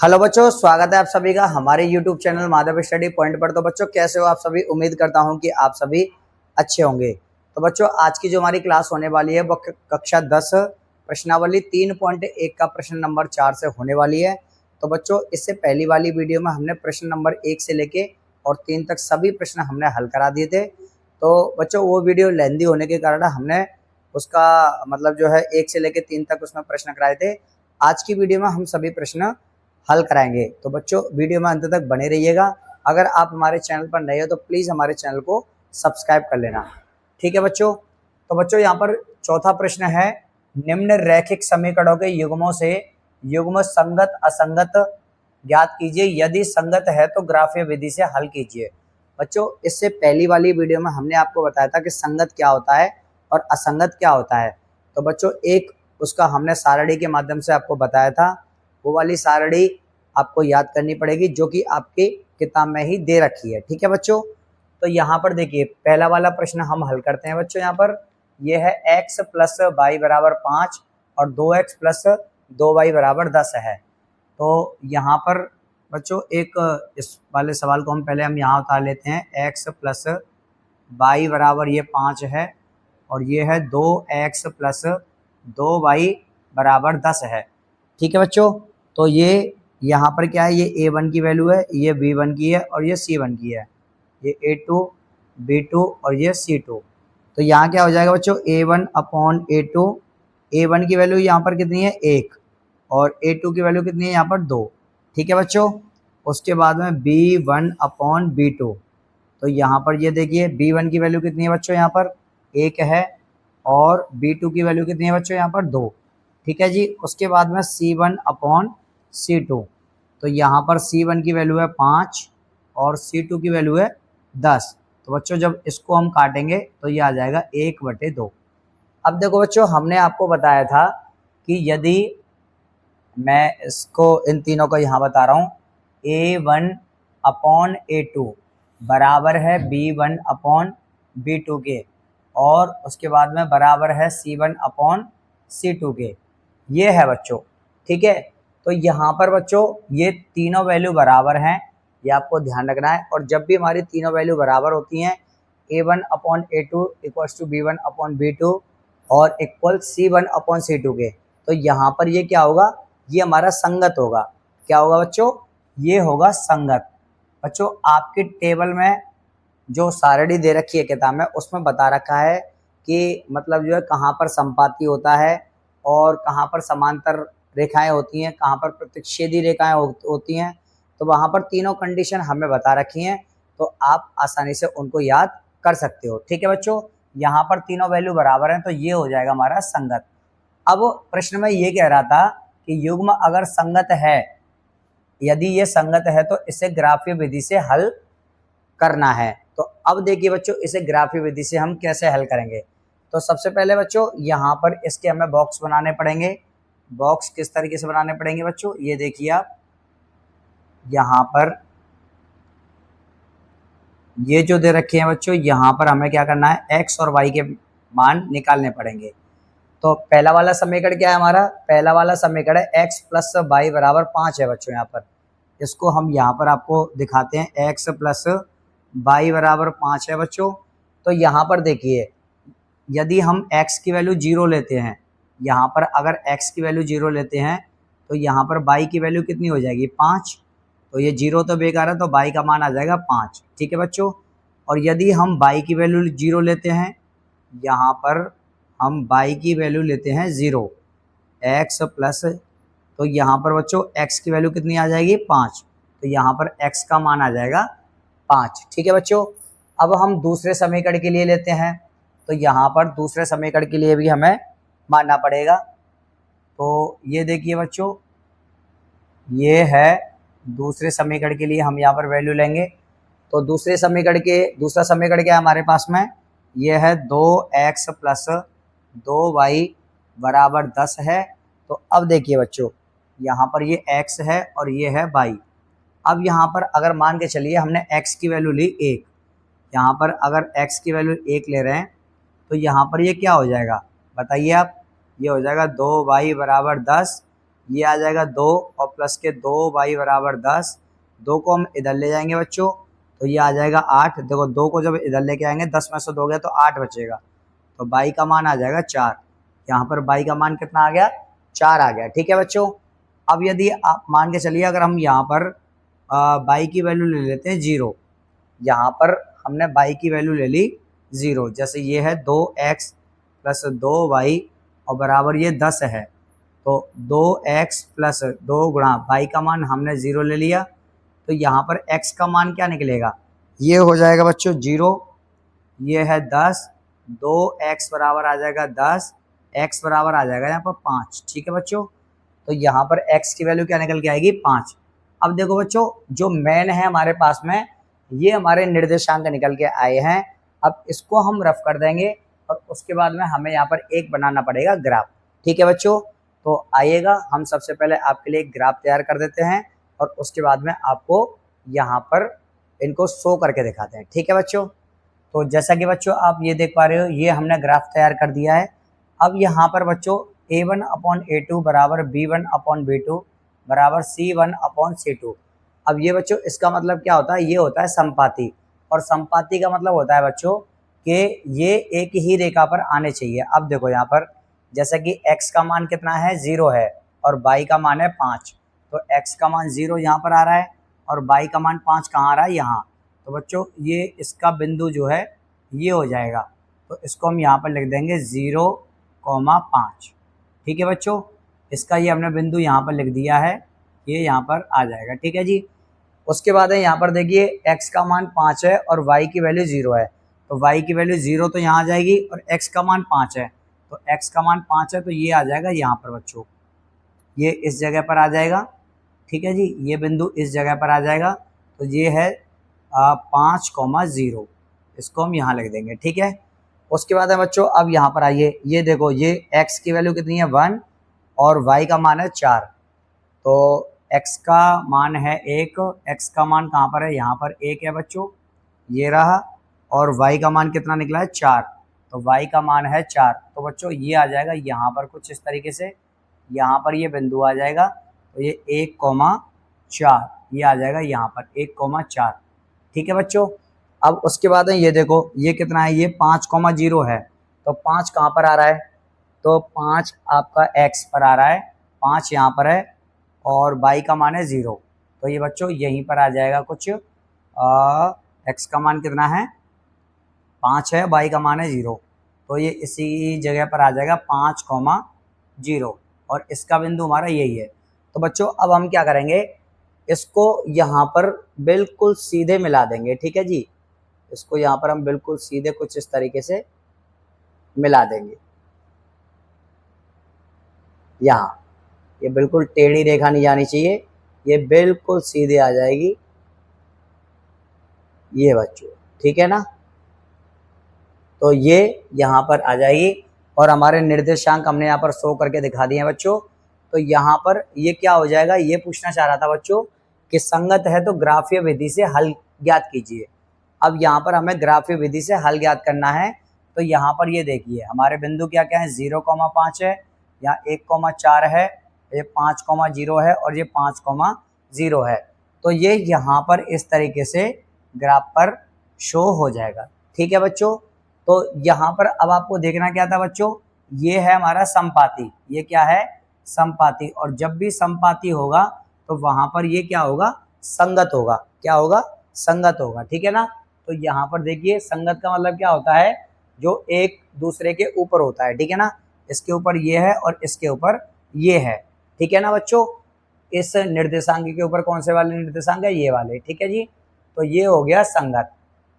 Hello बच्चों, स्वागत है आप सभी का हमारे YouTube channel Madhav study point पर। तो बच्चों कैसे हो आप सभी? उम्मीद करता हूं कि आप सभी अच्छे होंगे। तो बच्चों आज की जो हमारी क्लास होने वाली है वो कक्षा 10 प्रश्नावली 3.1 का प्रश्न नंबर 4 से होने वाली है। तो बच्चों इससे पहली वाली वीडियो में हमने प्रश्न नंबर 1 से लेके और 3 तक सभी प्रश्न हमने हल करा दिए थे। तो बच्चों वो वीडियो लेंदी होने के कारण हमने उसका मतलब जो है 1 से लेके 3 तक उसमें प्रश्न कराए थे। आज की वीडियो में हम सभी प्रश्न हल कराएंगे। तो बच्चों वीडियो में अंत तक बने रहिएगा। अगर आप हमारे चैनल पर नए हो तो प्लीज़ हमारे चैनल को सब्सक्राइब कर लेना, ठीक है बच्चों। तो बच्चों यहाँ पर चौथा प्रश्न है, निम्न रैखिक समीकरणों के युग्मों से युग्म संगत असंगत ज्ञात कीजिए, यदि संगत है तो ग्राफीय विधि से हल कीजिए। बच्चों इससे पहली वाली वीडियो में हमने आपको बताया था कि संगत क्या होता है और असंगत क्या होता है। तो बच्चों एक उसका हमने सारणी के माध्यम से आपको बताया था। वो वाली सारणी आपको याद करनी पड़ेगी जो कि आपकी किताब में ही दे रखी है, ठीक है बच्चों। तो यहाँ पर देखिए पहला वाला प्रश्न हम हल करते हैं बच्चों। यहाँ पर ये है x प्लस वाई बराबर 5 और 2x प्लस 2y बराबर 10 है। तो यहाँ पर बच्चों एक इस वाले सवाल को हम यहाँ उतार लेते हैं। x प्लस वाई बराबर ये 5 है और ये है 2x प्लस 2y बराबर 10 है, ठीक है बच्चों। तो ये यहाँ पर क्या है, ये a1 की वैल्यू है, ये b1 की है और ये c1 की है, ये a2 b2 और ये c2। तो यहाँ क्या हो जाएगा बच्चों, a1 अपॉन a2। a1 की वैल्यू यहाँ पर कितनी है 1 और a2 की वैल्यू कितनी है यहाँ पर 2, ठीक है बच्चों। उसके बाद में b1 अपॉन b2। तो यहाँ पर ये देखिए b1 की वैल्यू कितनी है बच्चों, यहाँ पर 1 है और b2 की वैल्यू कितनी है बच्चों, यहाँ पर 2, ठीक है जी। उसके बाद में c1 अपॉन c2। तो यहाँ पर c1 की वैल्यू है 5 और c2 की वैल्यू है 10। तो बच्चों जब इसको हम काटेंगे तो ये आ जाएगा 1/2। अब देखो बच्चों हमने आपको बताया था कि यदि मैं इसको इन तीनों को यहाँ बता रहा हूँ, a1 अपॉन a2 बराबर है b1 अपॉन b2 के और उसके बाद में बराबर है c1 अपॉन c2 के, ये है बच्चों, ठीक है। तो यहाँ पर बच्चों ये तीनों वैल्यू बराबर हैं, ये आपको ध्यान रखना है। और जब भी हमारी तीनों वैल्यू बराबर होती हैं, a1 upon a2 equals to b1 upon b2 और इक्वल c1 अपॉन c2 के, तो यहाँ पर ये क्या होगा, ये हमारा संगत होगा। क्या होगा बच्चों, ये होगा संगत। बच्चों आपकी टेबल में जो सारणी दे रखी है किताब में उसमें बता रखा है कि मतलब जो है कहाँ पर संपाती होता है और कहाँ पर समांतर रेखाएं होती हैं, कहाँ पर प्रतिच्छेदी रेखाएं होती हैं। तो वहाँ पर तीनों कंडीशन हमें बता रखी हैं, तो आप आसानी से उनको याद कर सकते हो, ठीक है बच्चों। यहाँ पर तीनों वैल्यू बराबर हैं तो ये हो जाएगा हमारा संगत। अब प्रश्न में ये कह रहा था कि युग्म अगर संगत है, यदि ये संगत है तो इसे ग्राफीय विधि से हल करना है। तो अब देखिए बच्चों इसे ग्राफीय विधि से हम कैसे हल करेंगे। तो सबसे पहले बच्चों यहाँ पर इसके हमें बॉक्स बनाने पड़ेंगे। बॉक्स किस तरीके से बनाने पड़ेंगे बच्चों, ये देखिए आप यहाँ पर ये जो दे रखे हैं बच्चों, यहाँ पर हमें क्या करना है, x और y के मान निकालने पड़ेंगे। तो पहला वाला समीकरण क्या है हमारा, पहला वाला समीकरण है x प्लस वाई बराबर 5 है बच्चों। यहाँ पर इसको हम यहाँ पर आपको दिखाते हैं, x प्लस वाई बराबर 5 है बच्चों। तो यहाँ पर देखिए यदि हम x की वैल्यू 0 लेते हैं, यहाँ पर अगर x की वैल्यू 0 लेते हैं तो यहाँ पर y की वैल्यू कितनी हो जाएगी 5। तो ये 0 तो बेकार है, तो y का मान आ जाएगा 5, ठीक है बच्चों। और यदि हम y की वैल्यू 0 लेते हैं, यहाँ पर हम y की वैल्यू लेते हैं 0, x प्लस, तो यहाँ पर बच्चों x की वैल्यू कितनी आ जाएगी 5, तो यहाँ पर x का मान आ जाएगा 5, ठीक है बच्चों। अब हम दूसरे समीकरण के लिए लेते हैं, तो यहाँ पर दूसरे समीकरण के लिए भी हमें मानना पड़ेगा। तो ये देखिए बच्चों, ये है दूसरे समीकरण के लिए हम यहाँ पर वैल्यू लेंगे। तो दूसरा समीकरण क्या है हमारे पास में, ये है 2x प्लस 2y बराबर 10 है। तो अब देखिए बच्चों यहाँ पर ये x है और ये है y। अब यहाँ पर अगर मान के चलिए हमने x की वैल्यू ली 1, यहाँ पर अगर x की वैल्यू 1 ले रहे हैं तो यहाँ पर ये क्या हो जाएगा बताइए आप, ये हो जाएगा 2y बराबर 10, ये आ जाएगा 2 और प्लस के 2y बराबर 10। 2 को हम इधर ले जाएंगे बच्चों तो ये आ जाएगा 8। देखो 2 को जब इधर लेके आएंगे 10 में से 2 गया तो 8 बचेगा, तो y का मान आ जाएगा 4। यहाँ पर y का मान कितना आ गया, 4 आ गया। ठीक है बच्चों। अब यदि आप मान के चलिए अगर हम यहाँ पर y की वैल्यू ले लेते हैं 0, यहाँ पर हमने y की वैल्यू ले ली 0, जैसे ये है 2x प्लस 2y और बराबर ये 10 है, तो 2x प्लस 2 गुणा y का मान हमने 0 ले लिया, तो यहाँ पर x का मान क्या निकलेगा, ये हो जाएगा बच्चों 0, ये है 10, 2x बराबर आ जाएगा 10, x बराबर आ जाएगा यहाँ पर 5। ठीक है बच्चों, तो यहाँ पर x की वैल्यू क्या निकल के आएगी, 5। अब देखो बच्चों जो मेन है हमारे पास में, ये हमारे निर्देशांक निकल के आए हैं। अब इसको हम रफ कर देंगे और उसके बाद में हमें यहाँ पर एक बनाना पड़ेगा ग्राफ। ठीक है बच्चों, तो आइएगा हम सबसे पहले आपके लिए ग्राफ तैयार कर देते हैं और उसके बाद में आपको यहाँ पर इनको शो करके दिखाते हैं। ठीक है बच्चों, तो जैसा कि बच्चों आप ये देख पा रहे हो, ये हमने ग्राफ तैयार कर दिया है। अब यहाँ पर बच्चों a1/a2 बराबर b1/b2 बराबर c1/c2। अब ये बच्चों इसका मतलब क्या होता है, ये होता है संपाती, और संपाती का मतलब होता है बच्चों कि ये एक ही रेखा पर आने चाहिए। अब देखो यहाँ पर जैसा कि x का मान कितना है, 0 है और y का मान है 5, तो x का मान 0 यहाँ पर आ रहा है और y का मान 5 कहाँ आ रहा है, यहाँ। तो बच्चों ये इसका बिंदु जो है ये हो जाएगा, तो इसको हम यहाँ पर लिख देंगे 0,5। ठीक है बच्चों, इसका ये हमने बिंदु यहाँ पर लिख दिया है, ये यहाँ पर आ जाएगा। ठीक है जी। उसके बाद है यहाँ पर देखिए x का मान 5 है और y की वैल्यू 0 है, तो y की वैल्यू 0 तो यहाँ आ जाएगी और x का मान 5 है, तो x का मान 5 है तो ये आ जाएगा यहाँ पर बच्चों, ये इस जगह पर आ जाएगा। ठीक है जी, ये बिंदु इस जगह पर आ जाएगा, तो ये है 5,0, इसको हम यहाँ लिख देंगे। ठीक है। उसके बाद है बच्चों अब यहाँ पर आइए, ये देखो ये x की वैल्यू कितनी है 1 और y का मान है 4, तो x का मान है 1, x का मान कहाँ पर है, यहाँ पर 1 है बच्चों, ये रहा, और y का मान कितना निकला है 4, तो y का मान है 4। तो बच्चों ये आ जाएगा यहाँ पर कुछ इस तरीके से, यहाँ पर ये बिंदु आ जाएगा, तो ये 1,4 ये आ जाएगा यहाँ पर 1,4। ठीक है बच्चों। अब उसके बाद है ये देखो ये कितना है, ये 5,0 है, तो 5 कहाँ पर आ रहा है, तो 5 आपका x पर आ रहा है, 5 यहाँ पर है और y का मान है 0, तो ये बच्चों यहीं पर आ जाएगा कुछ x का मान कितना है 5 है, y का मान है 0, तो ये इसी जगह पर आ जाएगा 5,0 और इसका बिंदु हमारा यही है। तो बच्चों अब हम क्या करेंगे, इसको यहाँ पर बिल्कुल सीधे मिला देंगे। ठीक है जी, इसको यहाँ पर हम बिल्कुल सीधे कुछ इस तरीके से मिला देंगे। यहाँ ये बिल्कुल टेढ़ी रेखा नहीं जानी चाहिए, ये बिल्कुल सीधे आ जाएगी ये बच्चों। ठीक है ना, तो ये यहाँ पर आ जाएगी और हमारे निर्देशांक हमने यहाँ पर शो करके दिखा दिए हैं बच्चों। तो यहाँ पर ये क्या हो जाएगा, ये पूछना चाह रहा था बच्चों कि संगत है तो ग्राफीय विधि से हल ज्ञात कीजिए। अब यहाँ पर हमें ग्राफीय विधि से हल ज्ञात करना है, तो यहाँ पर ये देखिए हमारे बिंदु क्या क्या है, 0,5 है, यहाँ 1,4 है, ये 5,0 है और ये 5,0 है, तो ये यहाँ पर इस तरीके से ग्राफ पर शो हो जाएगा। ठीक है बच्चों, तो यहाँ पर अब आपको देखना क्या था बच्चों, ये है हमारा संपाती, ये क्या है संपाती, और जब भी संपाती होगा तो वहां पर ये क्या होगा, संगत होगा। क्या होगा, संगत होगा। ठीक है ना, तो यहाँ पर देखिए संगत का मतलब क्या होता है, जो एक दूसरे के ऊपर होता है। ठीक है ना, इसके ऊपर ये है और इसके ऊपर ये है। ठीक है ना बच्चों, इस निर्देशांक के ऊपर कौन से वाले निर्देशांक है, ये वाले। ठीक है जी, तो ये हो गया संगत।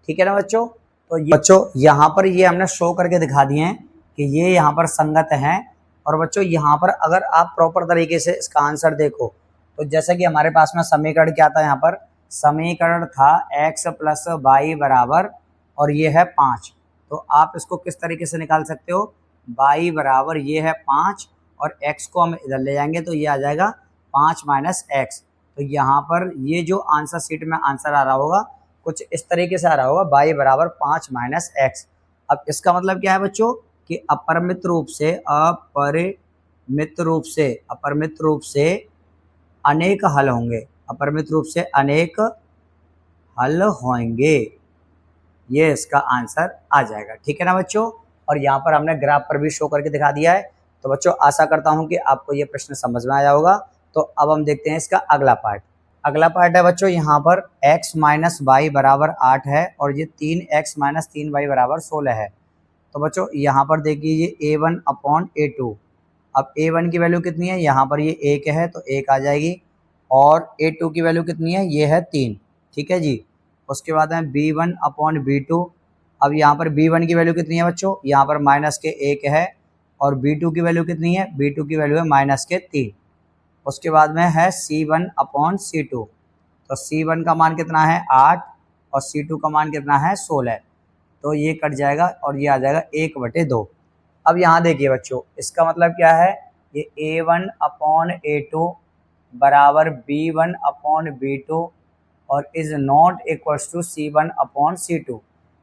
ठीक है ना बच्चों, तो ये बच्चों यहाँ पर ये हमने शो करके दिखा दिए हैं कि ये यहाँ पर संगत हैं। और बच्चों यहाँ पर अगर आप प्रॉपर तरीके से इसका आंसर देखो, तो जैसे कि हमारे पास में समीकरण क्या था, यहाँ पर समीकरण था x प्लस वाई बराबर, और ये है 5, तो आप इसको किस तरीके से निकाल सकते हो, y बराबर ये है 5 और x को हम इधर ले जाएंगे तो ये आ जाएगा 5 माइनस x। तो यहाँ पर ये जो आंसर शीट में आंसर आ रहा होगा कुछ इस तरीके से आ रहा होगा, y बराबर 5 माइनस x। अब इसका मतलब क्या है बच्चों कि अपरिमित रूप से अपरिमित रूप से अनेक हल होंगे, अपरिमित रूप से अनेक हल होंगे, ये इसका आंसर आ जाएगा। ठीक है ना बच्चों, और यहाँ पर हमने ग्राफ पर भी शो करके दिखा दिया है। तो बच्चों आशा करता हूँ कि आपको ये प्रश्न समझ में आया होगा। तो अब हम देखते हैं इसका अगला पार्ट। अगला पार्ट है बच्चों, यहाँ पर x माइनस वाई बराबर 8 है और ये 3x माइनस 3y बराबर 16 है। तो बच्चों यहाँ पर देखिए ये a1 अपॉन a2। अब a1 की वैल्यू कितनी है, यहाँ पर ये 1 है तो 1 आ जाएगी, और a2 की वैल्यू कितनी है, ये है 3। ठीक है जी। उसके बाद है b1 अपॉन b2। अब यहाँ पर b1 की वैल्यू कितनी है बच्चों, यहाँ पर माइनस के 1 है, और b2 की वैल्यू कितनी है, b2 की वैल्यू है माइनस के 3। उसके बाद में है c1 अपॉन c2। तो c1 का मान कितना है 8 और c2 का मान कितना है 16। तो ये कट जाएगा और ये आ जाएगा 1/2। अब यहाँ देखिए बच्चों, इसका मतलब क्या है, ये a1 अपॉन a2 बराबर b1 अपॉन b2 और is not equals to c1 upon c2।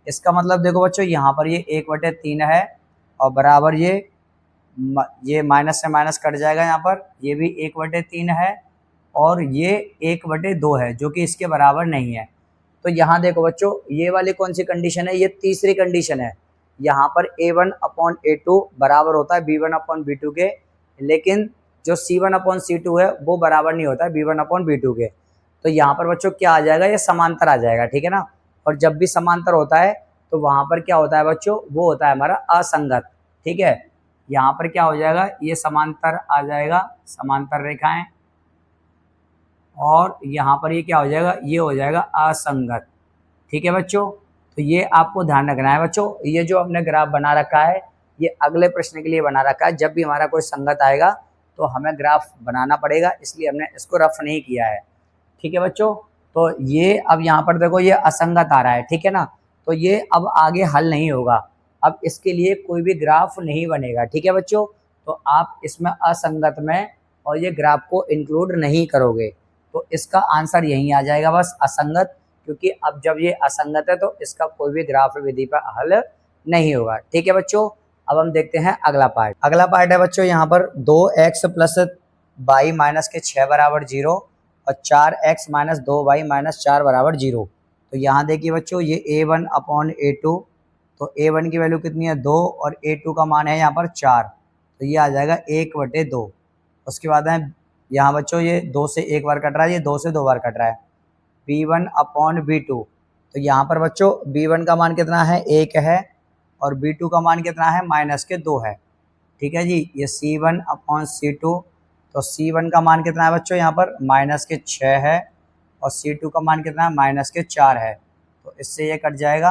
इसका मतलब देखो बच्चों, यहाँ पर ये 1/3 है और बराबर ये माइनस से माइनस कट जाएगा, यहाँ पर ये भी 1/3 है और ये 1/2 है, जो कि इसके बराबर नहीं है। तो यहाँ देखो बच्चों, ये वाली कौन सी कंडीशन है, ये तीसरी कंडीशन है। यहाँ पर a1 अपॉन a2 बराबर होता है b1 अपॉन b2 के, लेकिन जो c1 अपॉन c2 है वो बराबर नहीं होता है b1 अपॉन b2 के। तो यहाँ पर बच्चों क्या आ जाएगा, ये समांतर आ जाएगा। ठीक है ना, और जब भी समांतर होता है तो वहाँ पर क्या होता है बच्चों, वो होता है हमारा असंगत। ठीक है, यहाँ पर क्या हो जाएगा, ये समांतर आ जाएगा, समांतर रेखाएं, और यहाँ पर ये क्या हो जाएगा, ये हो जाएगा असंगत। ठीक है बच्चों, तो ये आपको ध्यान रखना है बच्चों। ये जो हमने ग्राफ बना रखा है, ये अगले प्रश्न के लिए बना रखा है। जब भी हमारा कोई संगत आएगा तो हमें ग्राफ बनाना पड़ेगा, इसलिए हमने इसको रफ नहीं किया है। ठीक है बच्चों, तो ये अब यहाँ पर देखो ये असंगत आ रहा है। ठीक है ना, तो ये अब आगे हल नहीं होगा, अब इसके लिए कोई भी ग्राफ नहीं बनेगा। ठीक है बच्चों, तो आप इसमें असंगत में और ये ग्राफ को इंक्लूड नहीं करोगे, तो इसका आंसर यहीं आ जाएगा बस, असंगत। क्योंकि अब जब ये असंगत है तो इसका कोई भी ग्राफ विधि पर हल नहीं होगा। ठीक है बच्चों, अब हम देखते हैं अगला पार्ट। अगला पार्ट है बच्चों, यहाँ पर 2x प्लस वाई माइनस के 6 बराबर 0 और 4x माइनस 2y माइनस 4 बराबर 0। तो यहाँ देखिए बच्चों, ये a1 अपॉन a2। तो a1 की वैल्यू कितनी है 2 और a2 का मान है यहाँ पर 4, तो ये आ जाएगा 1/2। उसके बाद है यहाँ बच्चों, ये 2 से 1 बार कट रहा है, ये 2 से 2 बार कट रहा है, b1 अपॉन b2। तो यहाँ पर बच्चों b1 का मान कितना है 1 है और b2 का मान कितना है माइनस के 2 है। ठीक है जी, ये c1 अपॉन c2। तो c1 का मान कितना है बच्चों, यहाँ पर माइनस के 6 है और c2 का मान कितना है माइनस के 4 है। तो इससे ये कट जाएगा,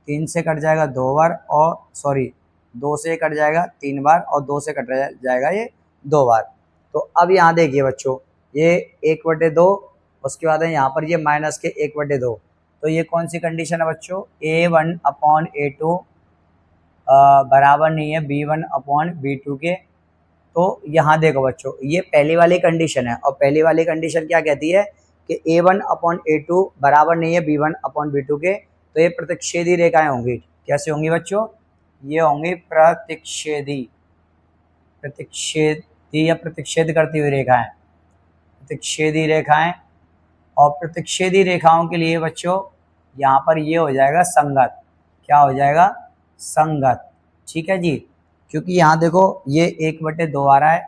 3 से कट जाएगा 2 बार, और सॉरी 2 से कट जाएगा 3 बार और 2 से कट जाएगा ये 2 बार। तो अब यहाँ देखिए बच्चों, ये 1/2, उसके बाद है यहाँ पर ये माइनस के 1/2। तो ये कौन सी कंडीशन है बच्चों, a1 अपॉन a2 बराबर नहीं है b1 अपॉन b2 के। तो यहाँ देखो बच्चों, ये पहली वाली कंडीशन है, और पहली वाली कंडीशन क्या कहती है कि a1 अपॉन a2 बराबर नहीं है b1 अपॉन b2 के। तो ये प्रतिच्छेदी रेखाएं होंगी। कैसे होंगी बच्चों, ये होंगी प्रतिच्छेदी, प्रतिच्छेदी या प्रतिच्छेद करती हुई रेखाएं, प्रतिच्छेदी रेखाएं। और प्रतिच्छेदी रेखाओं के लिए बच्चों यहाँ पर ये हो जाएगा संगत। क्या हो जाएगा, संगत। ठीक है जी, क्योंकि यहाँ देखो ये 1/2 आ रहा है,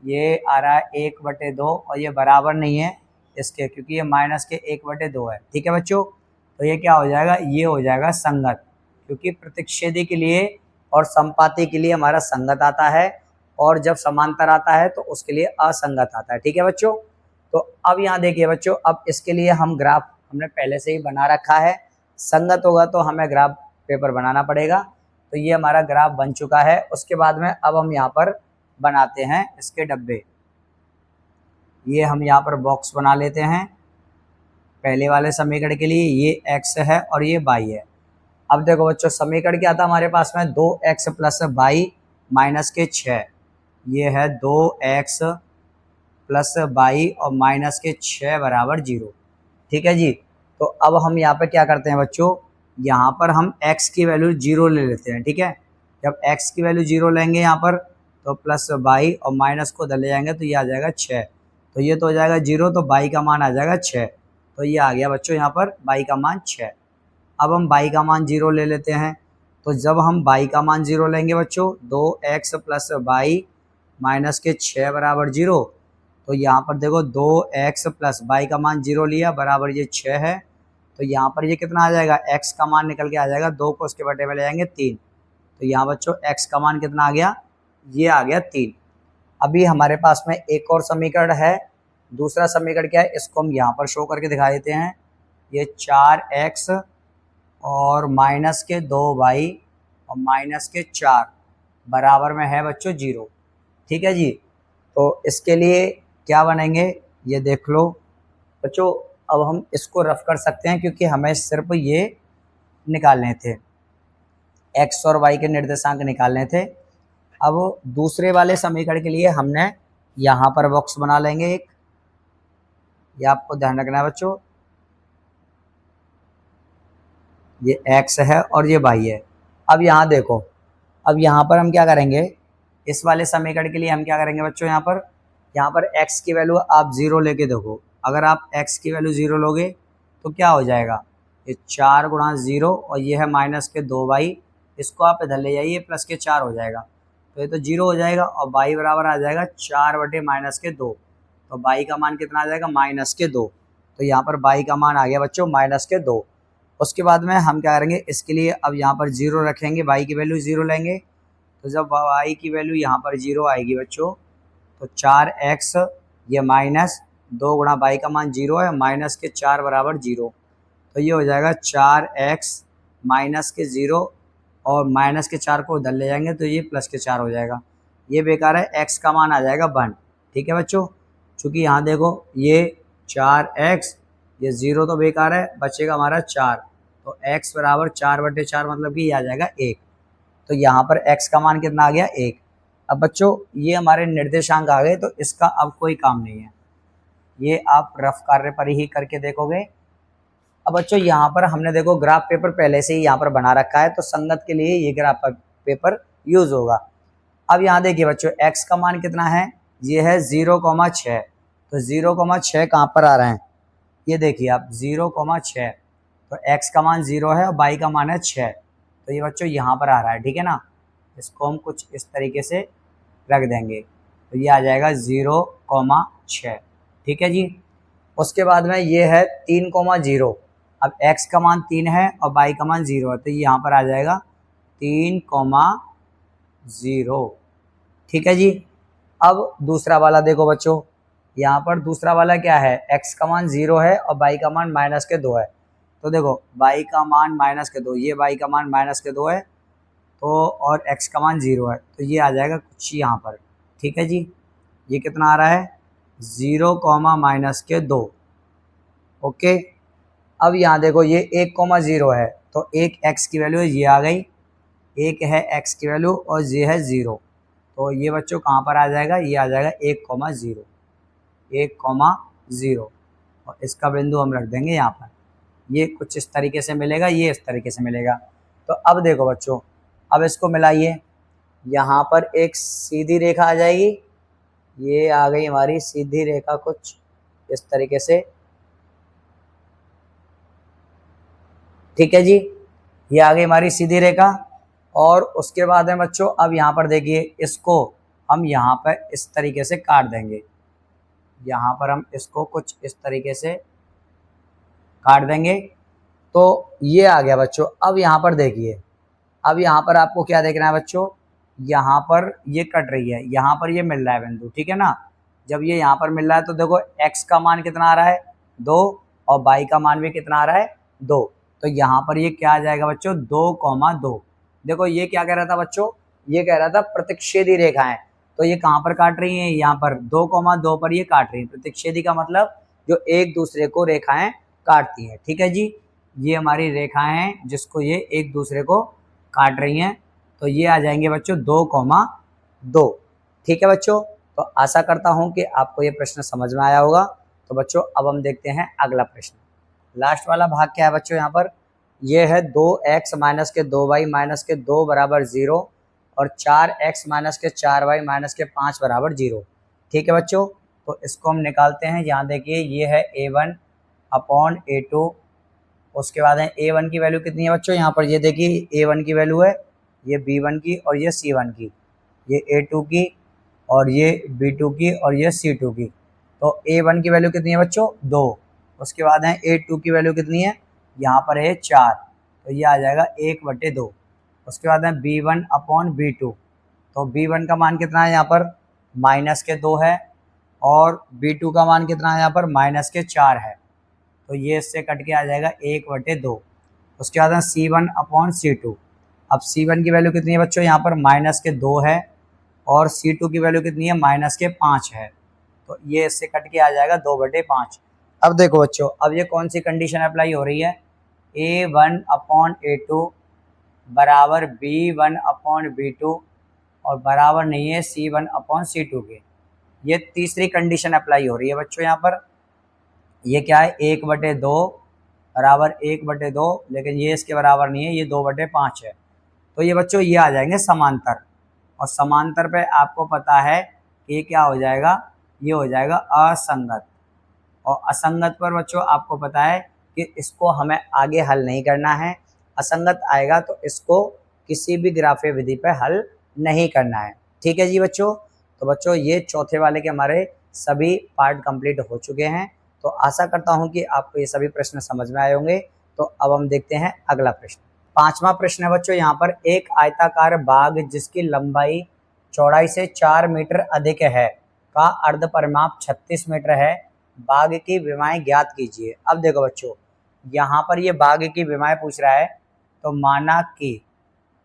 ये आ रहा है 1/2 और ये बराबर नहीं है इसके, क्योंकि ये माइनस के 1/2 है। ठीक है बच्चों, तो ये क्या हो जाएगा, ये हो जाएगा संगत, क्योंकि प्रतिच्छेदी के लिए और संपाती के लिए हमारा संगत आता है, और जब समांतर आता है तो उसके लिए असंगत आता है। ठीक है बच्चों, तो अब यहाँ देखिए बच्चों, अब इसके लिए हम ग्राफ हमने पहले से ही बना रखा है, संगत होगा तो हमें ग्राफ पेपर बनाना पड़ेगा। तो ये हमारा ग्राफ बन चुका है। उसके बाद में अब हम यहाँ पर बनाते हैं इसके डब्बे। ये हम यहाँ पर बॉक्स बना लेते हैं पहले वाले समीकरण के लिए, ये x है और ये y है। अब देखो बच्चों, समीकरण क्या था हमारे पास में, 2x प्लस वाई माइनस के 6। ये है 2x प्लस वाई और माइनस के 6 बराबर 0। ठीक है जी, तो अब हम यहाँ पे क्या करते हैं बच्चों, यहाँ पर हम x की वैल्यू 0 ले लेते हैं। ठीक है, जब x की वैल्यू 0 लेंगे यहाँ पर, तो प्लस बाई और माइनस को उधर ले जाएंगे तो ये आ जाएगा 6। तो ये तो हो जाएगा 0, तो बाई का मान आ जाएगा 6। तो ये आ गया बच्चों यहाँ पर बाई का मान 6। अब हम बाई का मान 0 ले लेते हैं। तो जब हम बाई का मान 0 लेंगे बच्चों, 2x प्लस बाई माइनस के 6 बराबर 0। तो यहाँ पर देखो 2x प्लस बाई का मान 0 लिया बराबर ये 6 है। तो यहाँ पर ये कितना आ जाएगा, x का मान निकल के आ जाएगा 2 को उसके बटे में ले जाएंगे 3। तो यहाँ बच्चों x का मान कितना आ गया, ये आ गया 3। अभी हमारे पास में एक और समीकरण है। दूसरा समीकरण क्या है, इसको हम यहाँ पर शो करके दिखा देते हैं। ये 4x और माइनस के 2y और माइनस के 4 बराबर में है बच्चों 0। ठीक है जी। तो इसके लिए क्या बनेंगे ये देख लो बच्चों। अब हम इसको रफ कर सकते हैं क्योंकि हमें सिर्फ ये निकालने थे, x और y के निर्देशांक निकालने थे। अब दूसरे वाले समीकरण के लिए हमने यहाँ पर बॉक्स बना लेंगे एक, ये आपको ध्यान रखना है बच्चों। ये x है और ये y है। अब यहाँ देखो, अब यहाँ पर हम क्या करेंगे, इस वाले समीकरण के लिए हम क्या करेंगे बच्चों, यहाँ पर x की वैल्यू आप 0 लेके देखो। अगर आप x की वैल्यू 0 लोगे तो क्या हो जाएगा, ये 4 गुणा 0 और ये है माइनस के 2y, इसको आप इधर ले जाइए प्लस के 4 हो जाएगा। तो ये तो 0 हो जाएगा और y बराबर आ जाएगा 4 बटे माइनस के 2। तो y का मान कितना आ जाएगा, माइनस के 2। तो यहाँ पर y का मान आ गया बच्चों माइनस के 2। उसके बाद में हम क्या करेंगे, इसके लिए अब यहाँ पर 0 रखेंगे, y की वैल्यू 0 लेंगे। तो जब y की वैल्यू यहाँ पर 0 आएगी बच्चों, तो 4x ये माइनस 2 गुणा y का मान 0 है, माइनस के 4 बराबर 0। तो ये हो जाएगा 4x माइनस के 0 और माइनस के 4 को उधर ले जाएंगे तो ये प्लस के 4 हो जाएगा। ये बेकार है, x का मान आ जाएगा 1। ठीक है बच्चों, चूँकि यहाँ देखो ये 4x, ये 0 तो बेकार है, बचेगा हमारा 4। तो x बराबर 4 बटे 4 मतलब कि ये आ जाएगा 1। तो यहाँ पर x का मान कितना आ गया, 1। अब बच्चों ये हमारे निर्देशांक आ गए, तो इसका अब कोई काम नहीं है, ये आप रफ कार्य पर ही करके देखोगे। अब बच्चों यहाँ पर हमने देखो ग्राफ पेपर पहले से ही यहाँ पर बना रखा है, तो संगत के लिए ये ग्राफ पेपर यूज होगा। अब यहाँ देखिए बच्चों x का मान कितना है, ये है 0,6। तो 0,6 कहाँ पर आ रहे हैं, ये देखिए आप 0,6। तो x का मान 0 है और y का मान है 6। तो ये बच्चों यहाँ पर आ रहा है, ठीक है ना। इसको हम कुछ इस तरीके से रख देंगे, तो ये आ जाएगा 0,6। ठीक है जी। उसके बाद में ये है 3,0। अब x का मान 3 है और y का मान 0 है, तो ये यहाँ पर आ जाएगा 3,0। ठीक है जी। अब दूसरा वाला देखो बच्चों, यहाँ पर दूसरा वाला क्या है, x का मान 0 है और y का मान माइनस के 2 है। तो देखो y का मान माइनस के 2, ये y का मान माइनस के 2 है, तो और x का मान 0 है, तो ये आ जाएगा कुछ यहाँ पर। ठीक है जी। ये कितना आ रहा है, 0, माइनस के 2। ओके। अब यहाँ देखो ये 1,0 है, तो एक x की वैल्यू ये आ गई, एक है x की वैल्यू और ये है 0। तो ये बच्चों कहाँ पर आ जाएगा, ये आ जाएगा 1,0, 1,0 और इसका बिंदु हम रख देंगे यहाँ पर। ये कुछ इस तरीके से मिलेगा, ये इस तरीके से मिलेगा। तो अब देखो बच्चों, अब इसको मिलाइए, यहाँ पर एक सीधी रेखा आ जाएगी, ये आ गई हमारी सीधी रेखा कुछ इस तरीके से। ठीक है जी, ये आ गई हमारी सीधी रेखा। और उसके बाद में बच्चों अब यहाँ पर देखिए, इसको हम यहाँ पर इस तरीके से काट देंगे, यहाँ पर हम इसको कुछ इस तरीके से काट देंगे। तो ये आ गया बच्चों। अब यहाँ पर देखिए, अब यहाँ पर आपको क्या देखना है बच्चों, यहाँ पर ये कट रही है, यहाँ पर ये मिल रहा है बिंदु, ठीक है ना। जब ये यहाँ पर मिल रहा है तो देखो x का मान कितना आ रहा है, 2 और y का मान भी कितना आ रहा है, 2। तो यहाँ पर ये क्या आ जाएगा बच्चों, 2,2। देखो ये क्या कह रहा था बच्चों, ये कह रहा था प्रतिच्छेदी रेखाएं। तो ये कहाँ पर काट रही हैं, यहाँ पर 2,2 पर ये काट रही है। प्रतिच्छेदी का मतलब जो एक दूसरे को रेखाएं काटती हैं। ठीक है जी, ये हमारी रेखाएं हैं जिसको ये एक दूसरे को काट रही हैं। तो ये आ जाएंगे बच्चों 2,2। ठीक है बच्चों, तो आशा करता हूं कि आपको ये प्रश्न समझ में आया होगा। तो बच्चों अब हम देखते हैं अगला प्रश्न। लास्ट वाला भाग क्या है बच्चों, यहाँ पर ये है 2x माइनस के 2y माइनस के 2 बराबर 0 और 4x माइनस के 4y माइनस के 5 बराबर 0। ठीक है बच्चों, तो इसको हम निकालते हैं। यहाँ देखिए ये है a1 अपॉन a2, उसके बाद है a1 की वैल्यू कितनी है बच्चों, यहाँ पर ये देखिए a1 की वैल्यू है ये b1 की और ये c1 की, ये a2 की और ये b2 की और ये c2 की। तो a1 की वैल्यू कितनी है बच्चों 2, उसके बाद है a2 की वैल्यू कितनी है, यहाँ पर है 4, तो ये आ जाएगा 1/2। उसके बाद है b1 अपॉन b2, तो b1 का मान कितना है यहाँ पर माइनस के 2 है और b2 का मान कितना है यहाँ पर माइनस के 4 है, तो ये इससे कट के आ जाएगा 1/2। उसके बाद है c1 अपॉन c2, अब c1 की वैल्यू कितनी है बच्चों, यहाँ पर माइनस के 2 है और c2 की वैल्यू कितनी है माइनस के 5 है, तो ये इससे कट के आ जाएगा 2/5। अब देखो बच्चों, अब ये कौन सी कंडीशन अप्लाई हो रही है, a1 अपॉन a2 बराबर b1 अपॉन b2 और बराबर नहीं है c1 अपॉन c2 के। ये तीसरी कंडीशन अप्लाई हो रही है बच्चों यहाँ पर। ये क्या है 1/2 बराबर 1/2, लेकिन ये इसके बराबर नहीं है, ये 2/5 है। तो ये बच्चों ये आ जाएंगे समांतर, और समांतर पे आपको पता है कि ये क्या हो जाएगा, ये हो जाएगा असंगत। और असंगत पर बच्चों आपको पता है कि इसको हमें आगे हल नहीं करना है, असंगत आएगा तो इसको किसी भी ग्राफीय विधि पे हल नहीं करना है। ठीक है जी बच्चों, तो बच्चों ये चौथे वाले के हमारे सभी पार्ट कंप्लीट हो चुके हैं। तो आशा करता हूं कि आपको ये सभी प्रश्न समझ में आए होंगे। तो अब हम देखते हैं अगला प्रश्न। पांचवा प्रश्न है बच्चों यहाँ पर, एक आयताकार बाग जिसकी लंबाई चौड़ाई से 4 मीटर अधिक है का अर्ध परिमाप 36 मीटर है, बाग की विमाएं ज्ञात कीजिए। अब देखो बच्चों, यहाँ पर ये बाग की विमाएं पूछ रहा है, तो माना कि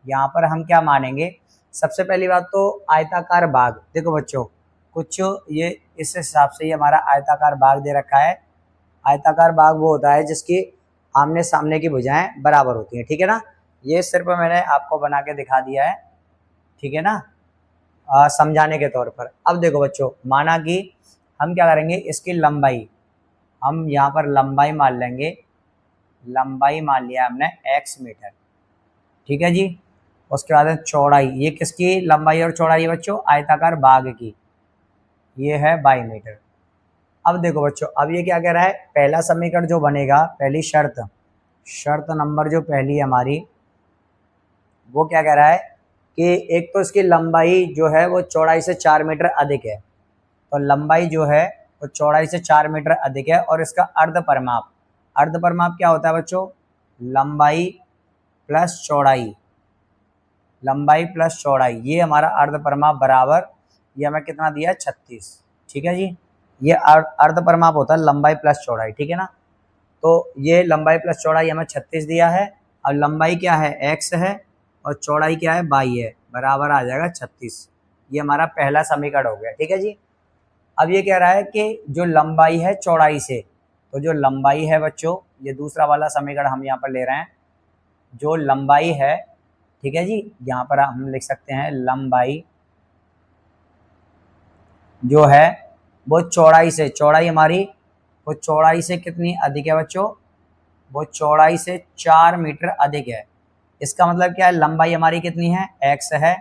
यहाँ पर हम क्या मानेंगे, सबसे पहली बात तो आयताकार बाग, देखो बच्चों कुछ ये इस हिसाब से ही हमारा आयताकार बाग दे रखा है। आयताकार बाग वो होता है जिसकी आमने सामने की भुजाएं बराबर होती हैं, ठीक है ना। ये सिर्फ मैंने आपको बना के दिखा दिया है, ठीक है ना, समझाने के तौर पर। अब देखो बच्चों, माना कि हम क्या करेंगे, इसकी लंबाई हम यहाँ पर लंबाई मान लेंगे, लंबाई मान लिया हमने x मीटर, ठीक है जी। उसके बाद चौड़ाई, ये किसकी लंबाई और चौड़ाई बच्चों, आयताकार बाग की, ये है 22 मीटर। अब देखो बच्चों, अब ये क्या कह रहा है, पहला समीकरण जो बनेगा, पहली शर्त नंबर जो पहली हमारी, वो क्या कह रहा है कि एक तो इसकी लंबाई जो है वो चौड़ाई से 4 मीटर अधिक है, तो लंबाई जो है वो चौड़ाई से 4 मीटर अधिक है। और इसका अर्ध परिमाप क्या होता है बच्चों, लंबाई प्लस चौड़ाई, लंबाई प्लस चौड़ाई, ये हमारा अर्ध परिमाप बराबर, ये हमें कितना दिया है 36, ठीक है जी। ये अर्ध परिमाप होता है लंबाई प्लस चौड़ाई, ठीक है ना। तो ये लंबाई प्लस चौड़ाई हमें 36 दिया है। अब लंबाई क्या है x है और चौड़ाई क्या है 22 है, बराबर आ जाएगा 36। ये हमारा पहला समीकरण हो गया, ठीक है जी। अब ये कह रहा है कि जो लंबाई है चौड़ाई से, तो जो लंबाई है बच्चों, ये दूसरा वाला समीकरण हम यहाँ पर ले रहे हैं, जो लंबाई है, ठीक है जी, यहाँ पर हम लिख सकते हैं लंबाई जो है वो चौड़ाई से, चौड़ाई हमारी वो चौड़ाई से कितनी अधिक है बच्चों, वो चौड़ाई से 4 मीटर अधिक है। इसका मतलब क्या है, लंबाई हमारी कितनी है x है